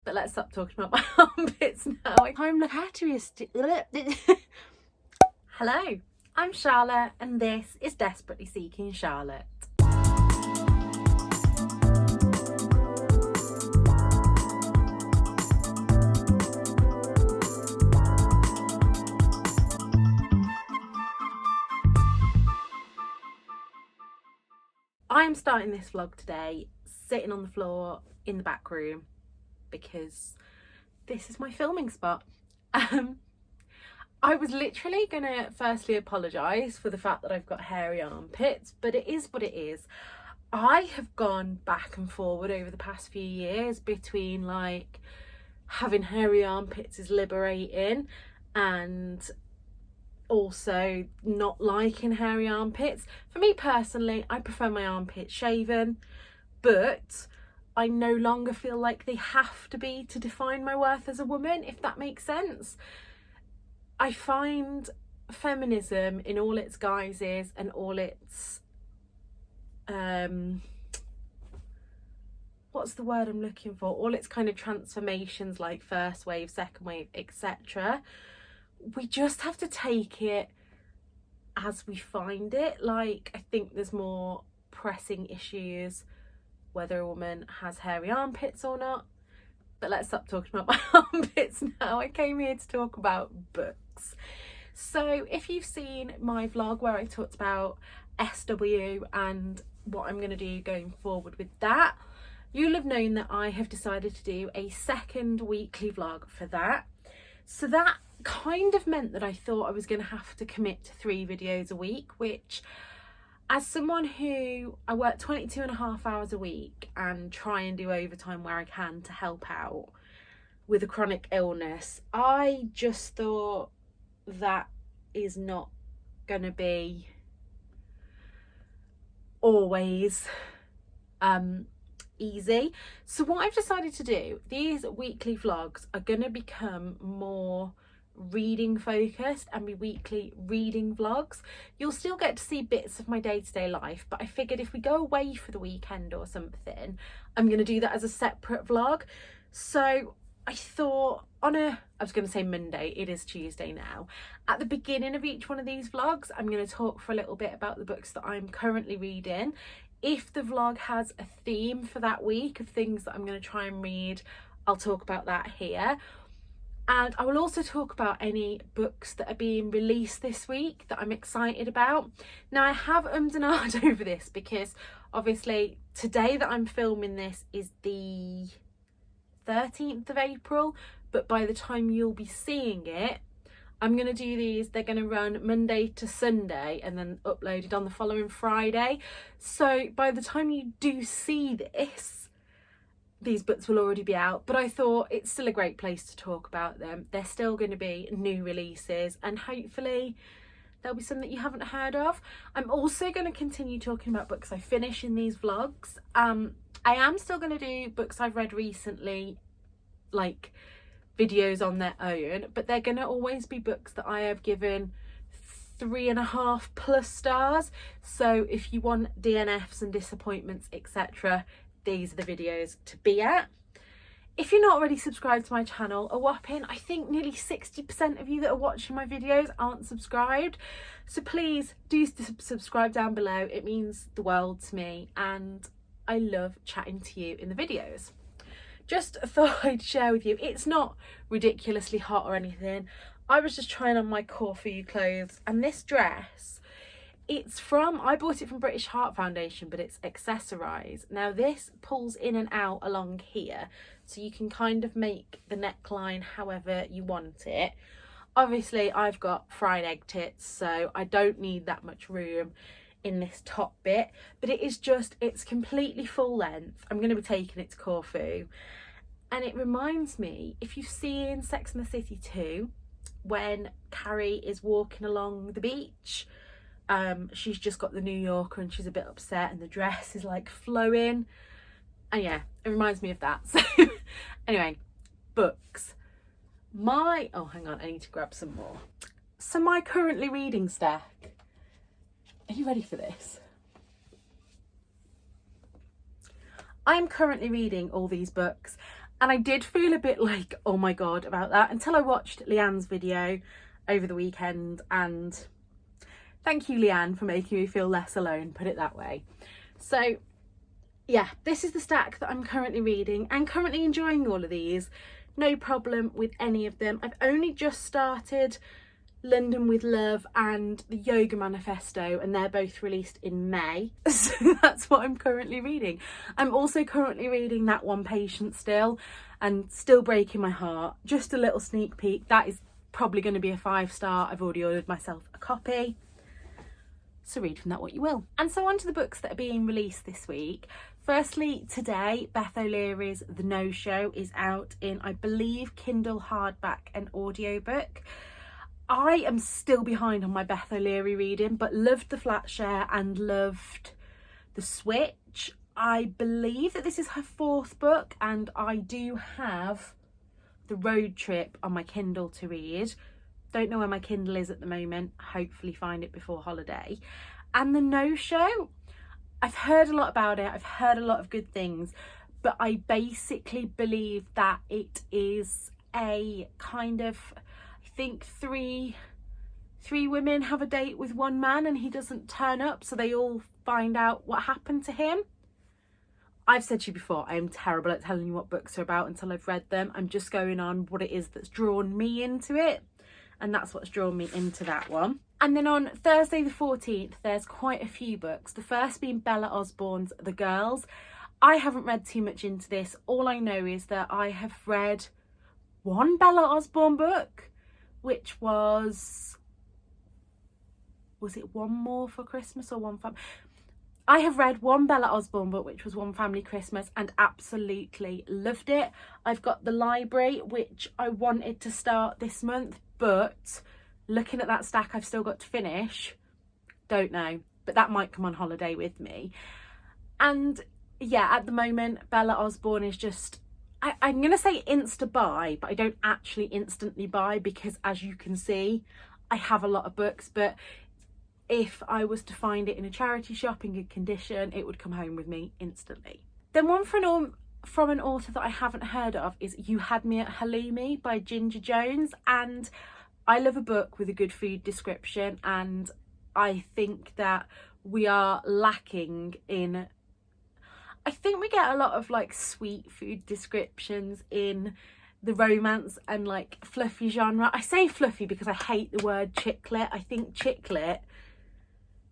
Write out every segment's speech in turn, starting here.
But let's stop talking about my armpits now. I'm Hello, I'm Charlotte and this is Desperately Seeking Charlotte. I'm starting this vlog today sitting on the floor in the back room because this is my filming spot. I was literally gonna firstly apologise for the fact that I've got hairy armpits, but it is what it is. I have gone back and forward over the past few years between like having hairy armpits is liberating and also not liking hairy armpits. For me personally, I prefer my armpits shaven, but I no longer feel like they have to be to define my worth as a woman, if that makes sense. I find feminism in all its guises and all its what's the word I'm looking for? All its kind of transformations, like first wave, second wave, etc. We just have to take it as we find it. Like, I think there's more pressing issues whether a woman has hairy armpits or not. But let's stop talking about my armpits now. I came here to talk about books. So if you've seen my vlog where I talked about SW and what I'm going to do going forward with that, you'll have known that I have decided to do a second weekly vlog for that. So that kind of meant that I thought I was going to have to commit to 3 videos a week, which, as someone who I work 22.5 hours a week and try and do overtime where I can to help out with a chronic illness, I just thought that is not going to be always easy. So what I've decided to do, these weekly vlogs are going to become more reading focused and be weekly reading vlogs. You'll still get to see bits of my day-to-day life, but I figured if we go away for the weekend or something, I'm going to do that as a separate vlog. So I thought I was going to say Monday, it is Tuesday now. At the beginning of each one of these vlogs, I'm going to talk for a little bit about the books that I'm currently reading. If the vlog has a theme for that week of things that I'm going to try and read, I'll talk about that here. And I will also talk about any books that are being released this week that I'm excited about. Now, I have and ahed over this because obviously today that I'm filming this is the 13th of April, but by the time you'll be seeing it, I'm going to do these, they're going to run Monday to Sunday and then uploaded on the following Friday. So by the time you do see this, these books will already be out, but I thought it's still a great place to talk about them. They're still going to be new releases and hopefully there'll be some that you haven't heard of. I'm also going to continue talking about books I finish in these vlogs. I am still going to do books I've read recently, like videos on their own, but they're going to always be books that I have given 3.5+ stars. So if you want DNFs and disappointments, etc., these are the videos to be at. If you're not already subscribed to my channel, a whopping, I think nearly 60% of you that are watching my videos aren't subscribed. So please do subscribe down below. It means the world to me and I love chatting to you in the videos. Just thought I'd share with you, it's not ridiculously hot or anything. I was just trying on my Corfu clothes and this dress, I bought it from British Heart Foundation, but it's accessorised. Now this pulls in and out along here, so you can kind of make the neckline however you want it. Obviously I've got fried egg tits, so I don't need that much room in this top bit, but it's completely full length. I'm going to be taking it to Corfu, and it reminds me, if you've seen Sex and the City 2, when Carrie is walking along the beach, she's just got the New Yorker and she's a bit upset and the dress is like flowing, and yeah, it reminds me of that. So anyway, books. Oh hang on, I need to grab some more. So my currently reading stack, are you ready for this? I'm currently reading all these books And I did feel a bit like, oh my God, about that until I watched Leanne's video over the weekend. And thank you, Leanne, for making me feel less alone, put it that way. So yeah, this is the stack that I'm currently reading and currently enjoying all of these. No problem with any of them. I've only just started London with Love and the Yoga Manifesto, and they're both released in May. So that's what I'm currently reading. I'm also currently reading That One Patient still, and still breaking my heart. Just a little sneak peek. That is probably going to be a 5-star. I've already ordered myself a copy. So read from that what you will. And so on to the books that are being released this week. Firstly, today, Beth O'Leary's The No Show is out in, I believe, Kindle hardback and audiobook. I am still behind on my Beth O'Leary reading, but loved The Flat Share and loved The Switch. I believe that this is her 4th book, and I do have The Road Trip on my Kindle to read. Don't know where my Kindle is at the moment. Hopefully find it before holiday. And The No Show, I've heard a lot about it. I've heard a lot of good things, but I basically believe that it is a kind of, I think three women have a date with one man and he doesn't turn up, so they all find out what happened to him. I've said to you before, I am terrible at telling you what books are about until I've read them. I'm just going on what it is that's drawn me into it, and that's what's drawn me into that one. And then on Thursday the 14th, there's quite a few books. The first being Bella Osborne's The Girls. I haven't read too much into this. All I know is that I have read one Bella Osborne book, which was it One More for Christmas or One Family? I have read one Bella Osborne book, which was One Family Christmas, and absolutely loved it. I've got The Library, which I wanted to start this month, but looking at that stack I've still got to finish, don't know, but that might come on holiday with me. And yeah, at the moment, Bella Osborne is just, I'm going to say insta buy, but I don't actually instantly buy because, as you can see, I have a lot of books, but if I was to find it in a charity shop in good condition, it would come home with me instantly. Then one from an author that I haven't heard of is You Had Me at Halloumi by Ginger Jones, and I love a book with a good food description, and I think that we are lacking in, I think we get a lot of like sweet food descriptions in the romance and like fluffy genre. I say fluffy because I hate the word chick lit. I think chick lit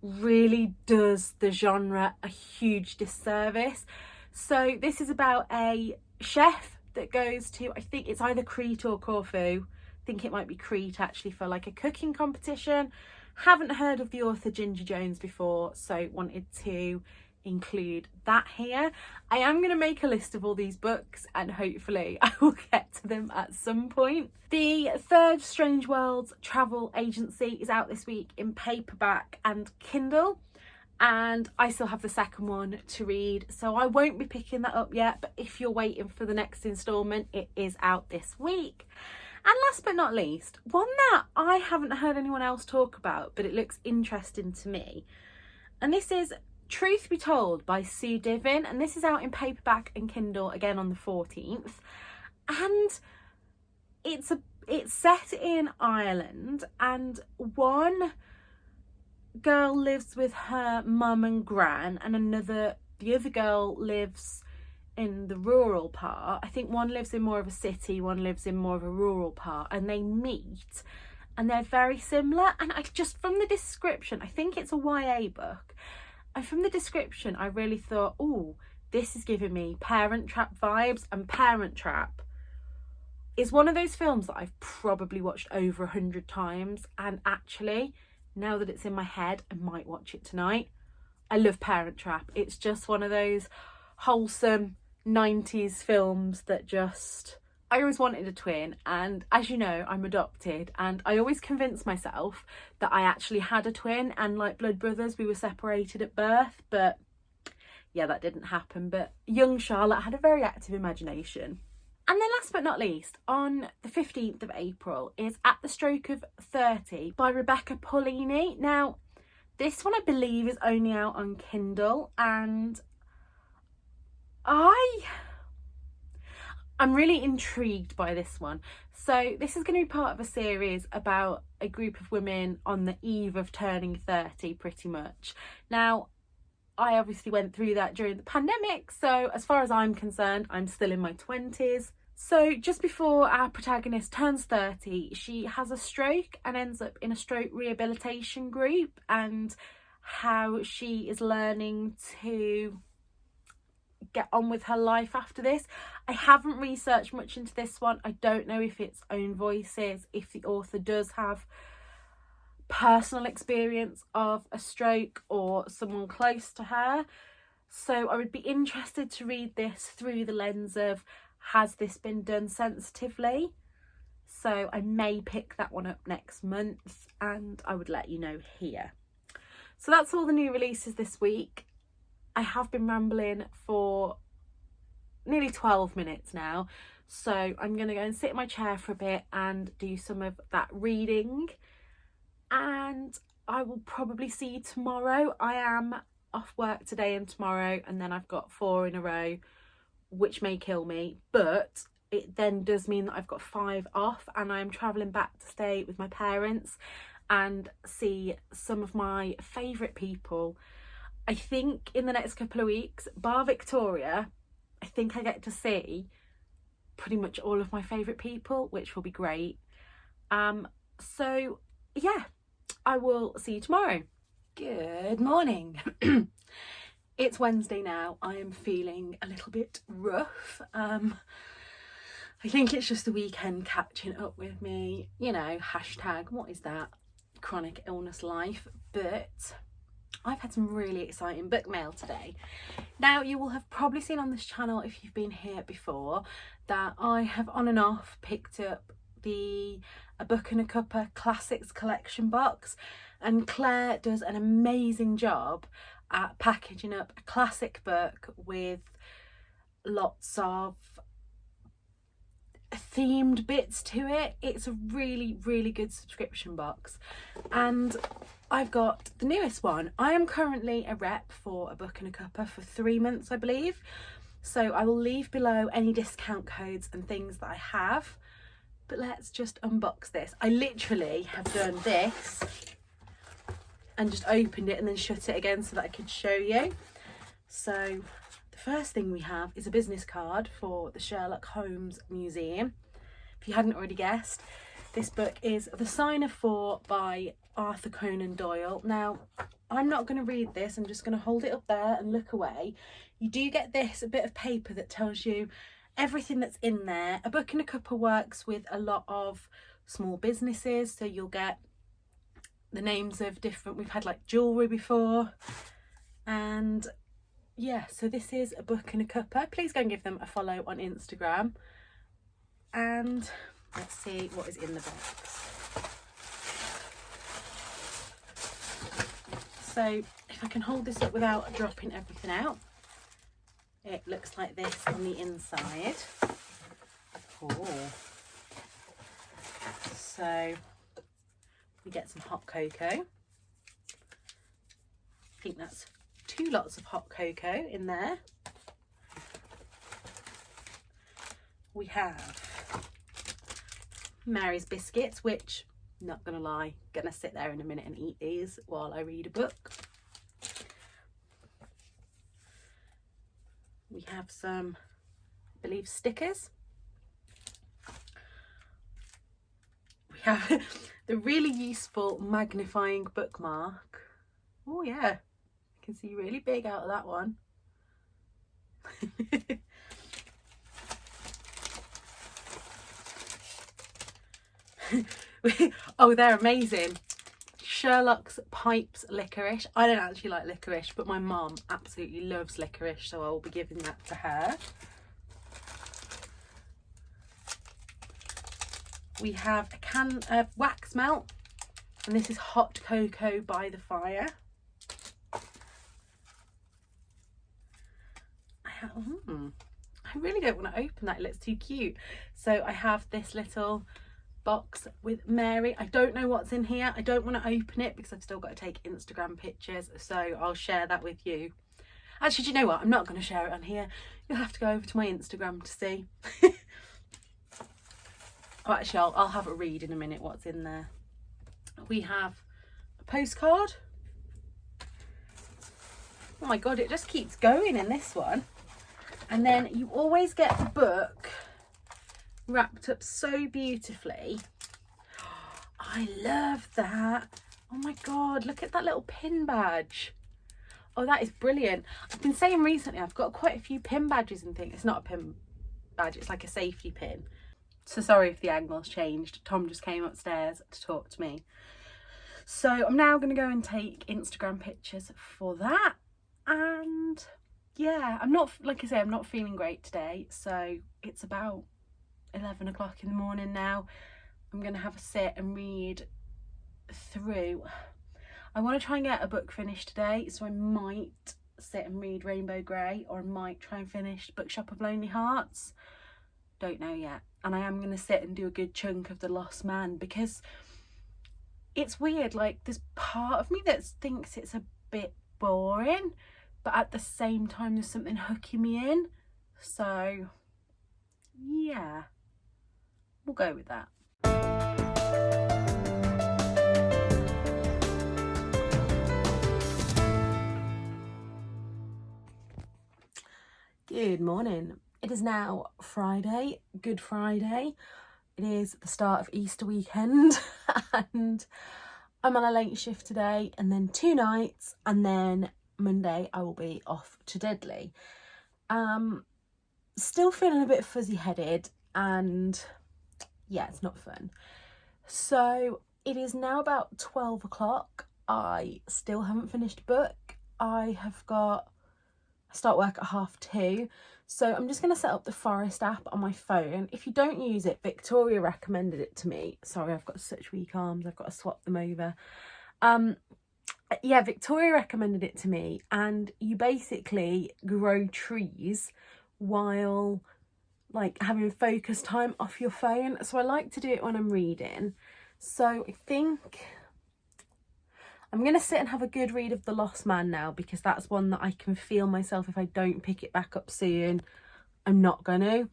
really does the genre a huge disservice. So this is about a chef that goes to, I think it's either Crete or Corfu. I think it might be Crete actually, for like a cooking competition. Haven't heard of the author Ginger Jones before, so wanted to include that here. I am going to make a list of all these books and hopefully I will get to them at some point. The 3rd Strangeworlds travel agency is out this week in paperback and Kindle, and I still have the 2nd one to read, so I won't be picking that up yet, but if you're waiting for the next instalment, it is out this week. And last but not least, one that I haven't heard anyone else talk about, but it looks interesting to me, and this is Truth Be Told by Sue Divin, and this is out in paperback and Kindle again on the 14th, and it's set in Ireland, and one girl lives with her mum and gran, and the other girl lives in the rural part. I think one lives in more of a city, one lives in more of a rural part, and they meet and they're very similar. And I just, from the description, I think it's a YA book, and from the description I really thought, oh, this is giving me Parent Trap vibes. And Parent Trap is one of those films that I've probably watched over 100 times, and actually now that it's in my head, I might watch it tonight. I love Parent Trap. It's just one of those wholesome 90s films that just, I always wanted a twin, and as you know, I'm adopted, and I always convinced myself that I actually had a twin, and like blood brothers, we were separated at birth, but yeah, that didn't happen. But young Charlotte had a very active imagination. And then last but not least, on the 15th of April is At the Stroke of 30 by Rebecca Paulinyi. Now, this one I believe is only out on Kindle, and I'm really intrigued by this one. So this is going to be part of a series about a group of women on the eve of turning 30, pretty much. Now, I obviously went through that during the pandemic, so as far as I'm concerned, I'm still in my 20s. So just before our protagonist turns 30, she has a stroke and ends up in a stroke rehabilitation group, and how she is learning to get on with her life after this. I haven't researched much into this one. I don't know if it's own voices, if the author does have personal experience of a stroke or someone close to her. So I would be interested to read this through the lens of, has this been done sensitively? So I may pick that one up next month, and I would let you know here. So that's all the new releases this week. I have been rambling for nearly 12 minutes now, so I'm going to go and sit in my chair for a bit and do some of that reading, and I will probably see you tomorrow. I am off work today and tomorrow, and then I've got 4 in a row, which may kill me, but it then does mean that I've got 5 off, and I'm travelling back to stay with my parents and see some of my favourite people. I think in the next couple of weeks, bar Victoria, I think I get to see pretty much all of my favourite people, which will be great. So yeah, I will see you tomorrow. Good morning. It's Wednesday now. I am feeling a little bit rough. I think it's just the weekend catching up with me. You know, hashtag, what is that? Chronic illness life. But I've had some really exciting book mail today. Now, you will have probably seen on this channel, if you've been here before, that I have on and off picked up A Book and a Cuppa Classics collection box, and Claire does an amazing job at packaging up a classic book with lots of themed bits to it. It's a really, really good subscription box, and I've got the newest one. I am currently a rep for A Book and a Cuppa for 3 months, I believe, so I will leave below any discount codes and things that I have. But let's just unbox this. I literally have done this and just opened it and then shut it again so that I could show you. So the first thing we have is a business card for the Sherlock Holmes Museum. If you hadn't already guessed, this book is The Sign of Four by Arthur Conan Doyle. Now, I'm not going to read this. I'm just going to hold it up there and look away. You do get this, a bit of paper that tells you everything that's in there. A Book and a Cuppa works with a lot of small businesses, so you'll get the names of different, we've had like jewellery before, and yeah, so this is A Book and a Cuppa. Please go and give them a follow on Instagram, and let's see what is in the box. So if I can hold this up without dropping everything out, it looks like this on the inside. Oh. So we get some hot cocoa. I think that's 2 lots of hot cocoa in there. We have Mary's biscuits, which, not gonna lie, gonna sit there in a minute and eat these while I read a book. We have some, I believe, stickers. We have the really useful magnifying bookmark. Oh yeah, you can see really big out of that one. Oh, they're amazing. Sherlock's Pipes Licorice. I don't actually like licorice, but my mum absolutely loves licorice, so I'll be giving that to her. We have a can of wax melt, and this is hot cocoa by the fire. I really don't want to open that, it looks too cute. So I have this little box with Mary. I don't know what's in here. I don't want to open it because I've still got to take Instagram pictures, so I'll share that with you. Actually, do you know what? I'm not going to share it on here. You'll have to go over to my Instagram to see. Oh, actually, I'll have a read in a minute what's in there. We have a postcard. Oh my God, it just keeps going in this one. And then you always get the book wrapped up so beautifully. I love that. Oh my God, look at that little pin badge. Oh, that is brilliant. I've been saying recently I've got quite a few pin badges and things. It's not a pin badge, it's like a safety pin. So sorry if the angle's changed. Tom just came upstairs to talk to me. So I'm now going to go and take Instagram pictures for that. And yeah, I'm not, like I say, I'm not feeling great today. So it's about 11 o'clock in the morning now. I'm going to have a sit and read through. I want to try and get a book finished today. So I might sit and read Rainbow Grey, or I might try and finish Bookshop of Lonely Hearts. Don't know yet. And I am going to sit and do a good chunk of The Lost Man, because it's weird, like there's part of me that thinks it's a bit boring, but at the same time there's something hooking me in. So yeah, we'll go with that. Good morning. It is now Friday, Good Friday. It is the start of Easter weekend and I'm on a late shift today, and then 2 nights, and then Monday I will be off to Deadly. Still feeling a bit fuzzy headed, and yeah, it's not fun. So it is now about 12 o'clock. I still haven't finished a book. I start work at 2:30. So I'm just going to set up the Forest app on my phone. If you don't use it, Victoria recommended it to me. Sorry, I've got such weak arms. I've got to swap them over. Yeah, Victoria recommended it to me. And you basically grow trees while like having focus time off your phone. So I like to do it when I'm reading. So I think I'm going to sit and have a good read of The Lost Man now, because that's one that I can feel myself, if I don't pick it back up soon, I'm not going to.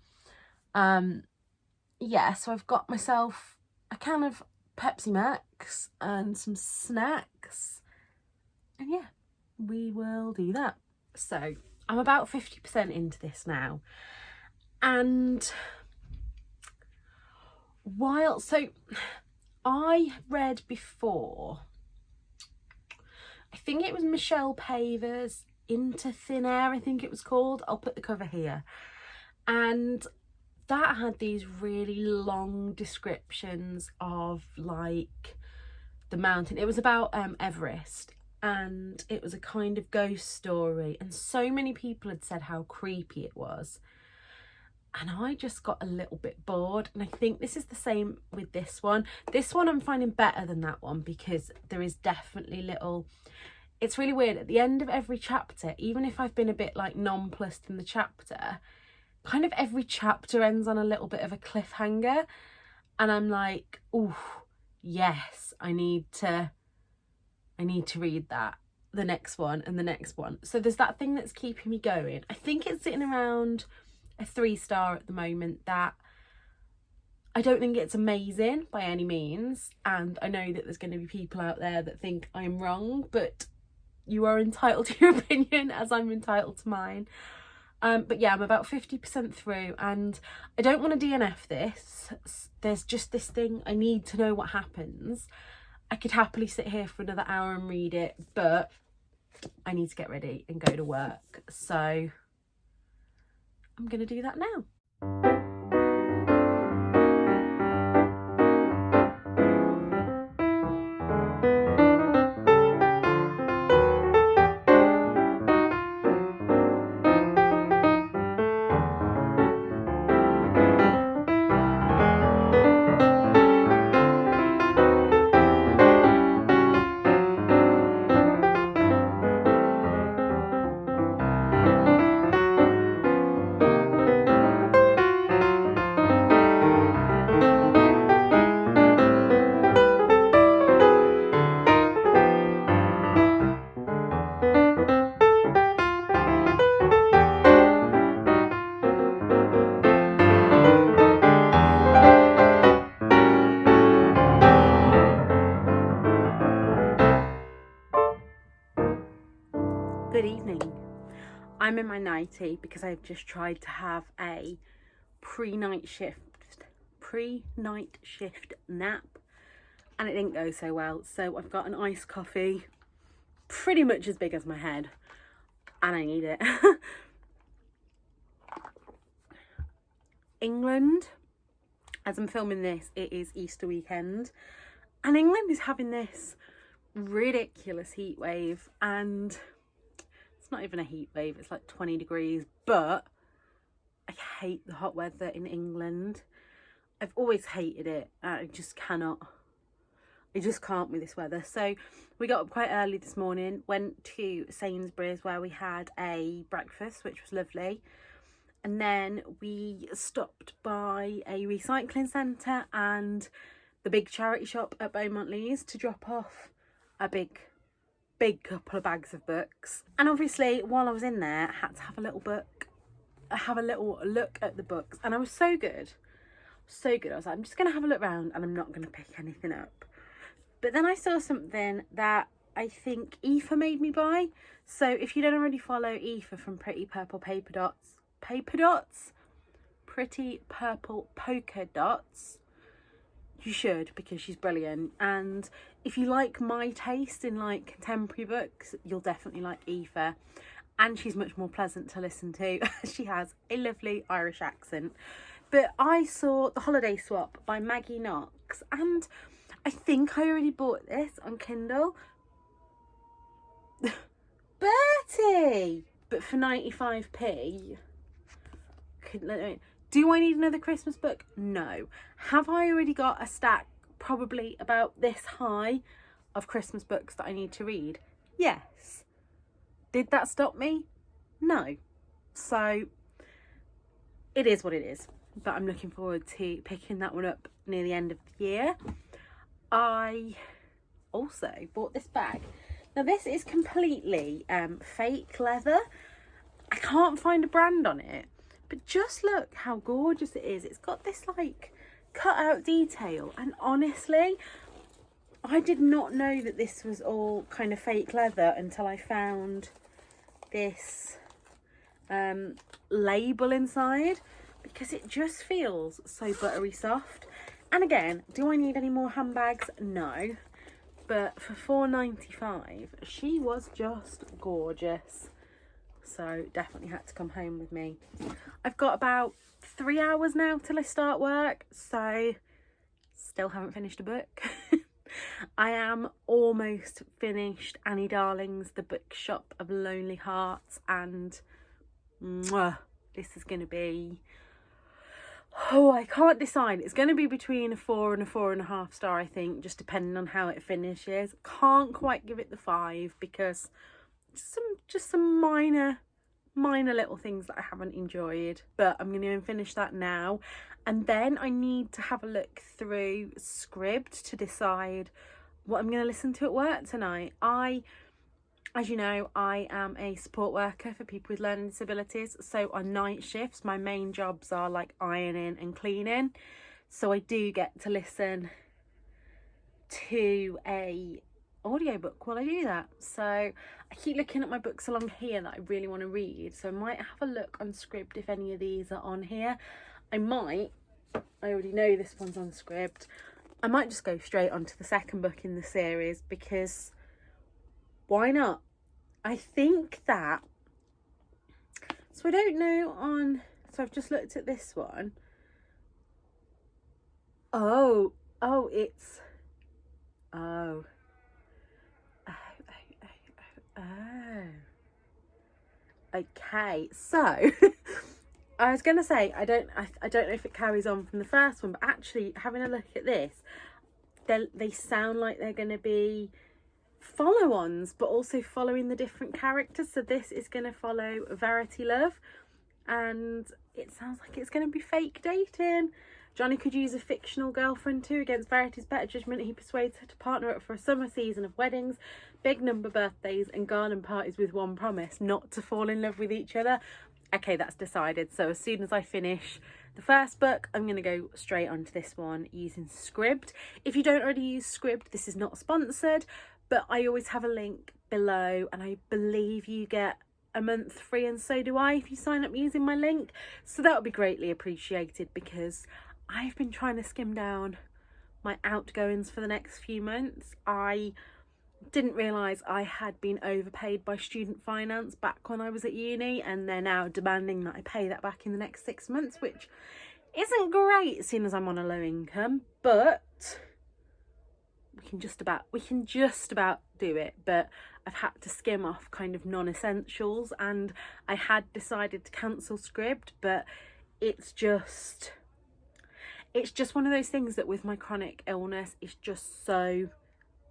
Yeah, so I've got myself a can of Pepsi Max and some snacks. And yeah, we will do that. So I'm about 50% into this now. And so I read before, I think it was Michelle Paver's Into Thin Air, I think it was called. I'll put the cover here. And that had these really long descriptions of like the mountain. It was about Everest, and it was a kind of ghost story. And so many people had said how creepy it was. And I just got a little bit bored. And I think this is the same with this one. This one I'm finding better than that one, because there is definitely little... It's really weird. At the end of every chapter, even if I've been a bit like nonplussed in the chapter, kind of every chapter ends on a little bit of a cliffhanger. And I'm like, oh, yes, I need to read that. The next one and the next one. So there's that thing that's keeping me going. I think it's sitting around a 3-star at the moment. That I don't think it's amazing by any means, and I know that there's going to be people out there that think I'm wrong, but you are entitled to your opinion as I'm entitled to mine. But yeah, I'm about 50% through, and I don't want to DNF this. There's just this thing, I need to know what happens. I could happily sit here for another hour and read it, but I need to get ready and go to work. So I'm going to do that now. I'm in my nightie because I've just tried to have a pre-night shift nap, and it didn't go so well. So I've got an iced coffee, pretty much as big as my head, and I need it. England, as I'm filming this, it is Easter weekend, and England is having this ridiculous heat wave, and it's not even a heat wave, it's like 20 degrees, but I hate the hot weather in England. I've always hated it. I just can't with this weather. So we got up quite early this morning, went to Sainsbury's where we had a breakfast, which was lovely. And then we stopped by a recycling centre and the big charity shop at Beaumont Leys to drop off a big couple of bags of books. And obviously while I was in there, I had to have a little look at the books, and I was so good. I was like, I'm just going to have a look around and I'm not going to pick anything up. But then I saw something that I think Aoife made me buy. So if you don't already follow Aoife from Pretty Purple Polka Dots, you should, because she's brilliant. And if you like my taste in like contemporary books, you'll definitely like Aoife. And she's much more pleasant to listen to. She has a lovely Irish accent. But I saw The Holiday Swap by Maggie Knox, and I think I already bought this on Kindle. Bertie! But for 95p. Do I need another Christmas book? No. Have I already got a stack probably about this high of Christmas books that I need to read? Yes. Did that stop me? No. So it is what it is. But I'm looking forward to picking that one up near the end of the year. I also bought this bag. Now this is completely fake leather. I can't find a brand on it, but just look how gorgeous it is. It's got this like cut out detail, and honestly, I did not know that this was all kind of fake leather until I found this label inside, because it just feels so buttery soft. And again, do I need any more handbags? No. But for £4.95, she was just gorgeous. So definitely had to come home with me. I've got about 3 hours now till I start work, so still haven't finished a book. I am almost finished Annie Darling's The Bookshop of Lonely Hearts, and this is going to be, I can't decide. It's going to be between a 4 and a 4.5 star, I think, just depending on how it finishes. Can't quite give it the 5 because just some minor little things that I haven't enjoyed, but I'm going to finish that now. And then I need to have a look through Scribd to decide what I'm going to listen to at work tonight. As you know, I am a support worker for people with learning disabilities. So on night shifts, my main jobs are like ironing and cleaning. So I do get to listen to a audiobook while I do that. So I keep looking at my books along here that I really want to read. So I might have a look on Scribd if any of these are on here. I already know this one's on Scribd. I might just go straight onto the second book in the series, because why not? I think that, so I don't know so I've just looked at this one. Okay, so I was going to say, I don't know if it carries on from the first one, but actually having a look at this, they sound like they're going to be follow-ons, but also following the different characters. So this is going to follow Verity Love, and it sounds like it's going to be fake dating. Johnny could use a fictional girlfriend too. Against Verity's better judgment, he persuades her to partner up for a summer season of weddings, big number birthdays and garden parties, with one promise: not to fall in love with each other. Okay, that's decided. So as soon as I finish the first book, I'm going to go straight onto this one using Scribd. If you don't already use Scribd, this is not sponsored, but I always have a link below, and I believe you get a month free, and so do I if you sign up using my link. So that would be greatly appreciated, because I've been trying to skim down my outgoings for the next few months. I didn't realise I had been overpaid by student finance back when I was at uni, and they're now demanding that I pay that back in the next 6 months, which isn't great seeing as I'm on a low income, but we can just about do it. But I've had to skim off kind of non-essentials, and I had decided to cancel Scribd, but it's just one of those things that with my chronic illness is just so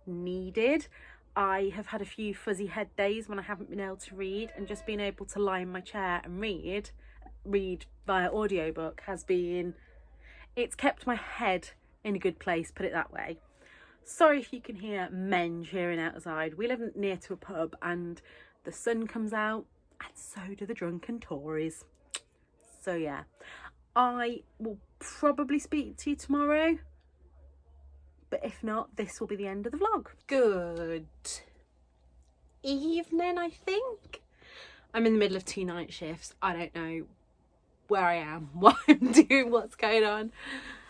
needed. I have had a few fuzzy head days when I haven't been able to read, and just being able to lie in my chair and read via audiobook it's kept my head in a good place, put it that way. Sorry if you can hear men cheering outside. We live near to a pub and the sun comes out, and so do the drunken Tories. So yeah, I will probably speak to you tomorrow, but if not, this will be the end of the vlog. Good evening, I think. I'm in the middle of 2 night shifts. I don't know where I am, what I'm doing, what's going on.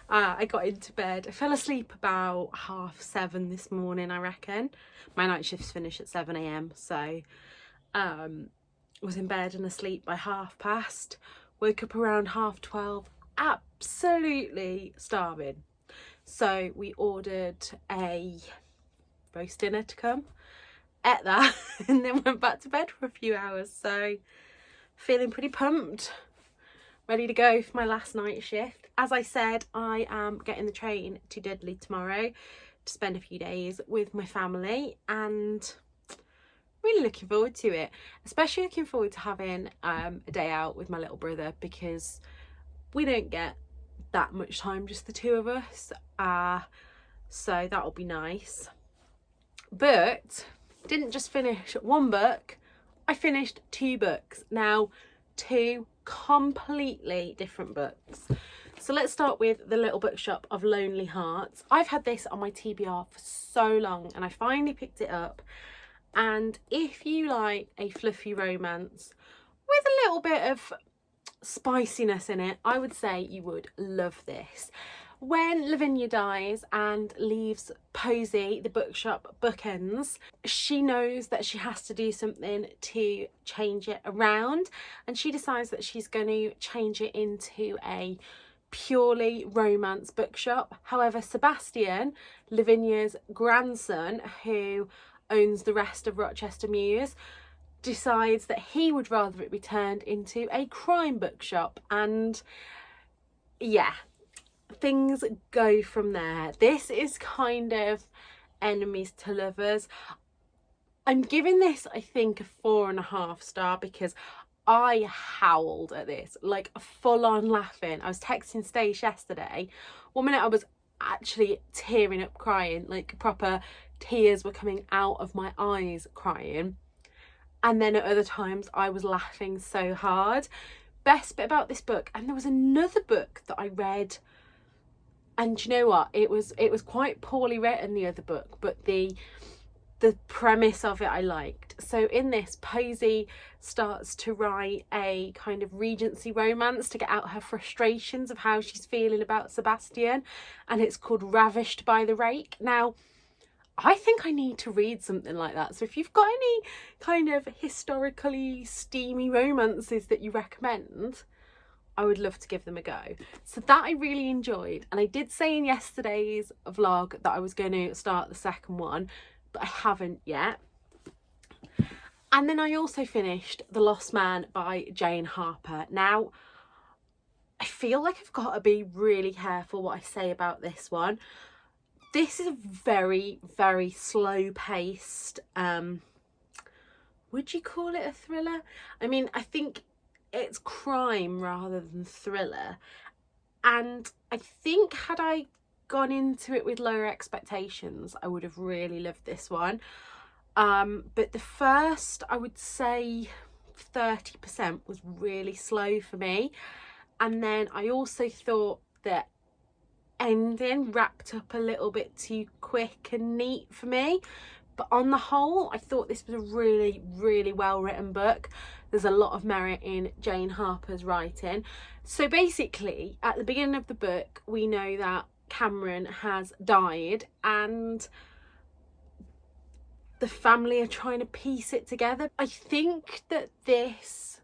I got into bed. I fell asleep about 7:30 this morning, I reckon. My night shifts finish at 7 a.m. So was in bed and asleep by 12:30. Woke up around 12:30, absolutely starving. So we ordered a roast dinner to come, ate that, and then went back to bed for a few hours. So feeling pretty pumped, ready to go for my last night shift. As I said, I am getting the train to Dudley tomorrow to spend a few days with my family, and really looking forward to it. Especially looking forward to having a day out with my little brother, because we don't get that much time, just the two of us. So that'll be nice. But didn't just finish one book, I finished 2 books. Now, 2 completely different books. So let's start with The Little Bookshop of Lonely Hearts. I've had this on my TBR for so long, and I finally picked it up. And if you like a fluffy romance with a little bit of spiciness in it, I would say you would love this. When Lavinia dies and leaves Posy, the bookshop, bookends, she knows that she has to do something to change it around, and she decides that she's going to change it into a purely romance bookshop. However, Sebastian, Lavinia's grandson, who owns the rest of Rochester Mews, decides that he would rather it be turned into a crime bookshop, and yeah, things go from there. This is kind of enemies to lovers. I'm giving this, I think, a 4.5 star, because I howled at this, like full on laughing. I was texting Stace yesterday. 1 minute I was actually tearing up crying, like proper tears were coming out of my eyes crying. And then at other times I was laughing so hard. Best bit about this book, and there was another book that I read, and do you know what? It was quite poorly written, the other book, but the premise of it I liked. So in this, Posy starts to write a kind of Regency romance to get out her frustrations of how she's feeling about Sebastian, and it's called Ravished by the Rake. Now, I think I need to read something like that. So if you've got any kind of historically steamy romances that you recommend, I would love to give them a go. So that I really enjoyed. And I did say in yesterday's vlog that I was going to start the second one, but I haven't yet. And then I also finished The Lost Man by Jane Harper. Now, I feel like I've got to be really careful what I say about this one. This is a very, very slow paced, would you call it a thriller? I mean, I think it's crime rather than thriller. And I think had I gone into it with lower expectations, I would have really loved this one. But the first, I would say 30% was really slow for me. And then I also thought that ending wrapped up a little bit too quick and neat for me, But on the whole, I thought this was a really, really well written book. There's a lot of merit in Jane Harper's writing. So basically, at the beginning of the book, we know that Cameron has died and the family are trying to piece it together. I think that this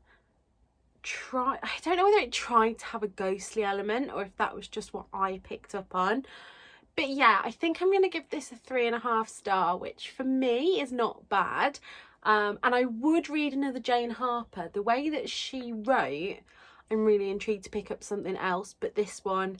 I don't know whether it tried to have a ghostly element or if that was just what I picked up on. But yeah, I think I'm going to give this a 3.5 star, which for me is not bad. And I would read another Jane Harper. The way that she wrote, I'm really intrigued to pick up something else, but this one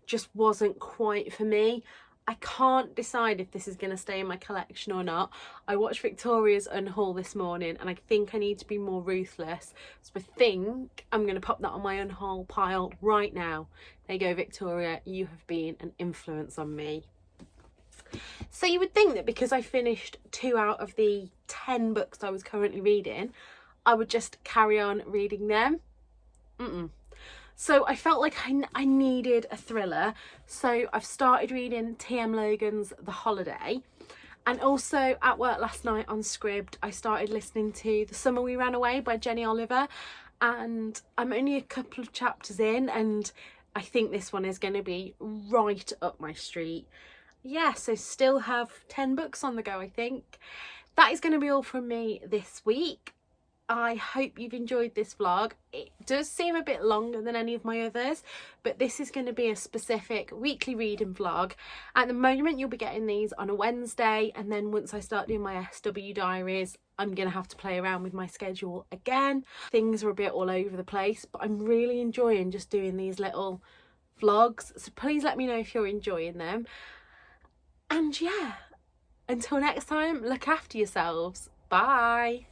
just wasn't quite for me. I can't decide if this is going to stay in my collection or not. I watched Victoria's unhaul this morning and I think I need to be more ruthless. So I think I'm going to pop that on my unhaul pile right now. There you go, Victoria. You have been an influence on me. So you would think that because I finished 2 out of the 10 books I was currently reading, I would just carry on reading them. So I felt like I needed a thriller. So I've started reading T.M. Logan's The Holiday. And also at work last night on Scribd, I started listening to The Summer We Ran Away by Jenny Oliver. And I'm only a couple of chapters in and I think this one is going to be right up my street. Yeah, so still have 10 books on the go, I think. That is going to be all from me this week. I hope you've enjoyed this vlog. It does seem a bit longer than any of my others, but this is going to be a specific weekly reading vlog. At the moment, you'll be getting these on a Wednesday, and then once I start doing my SW diaries, I'm going to have to play around with my schedule again. Things are a bit all over the place, but I'm really enjoying just doing these little vlogs. So please let me know if you're enjoying them. And yeah, until next time, look after yourselves. Bye.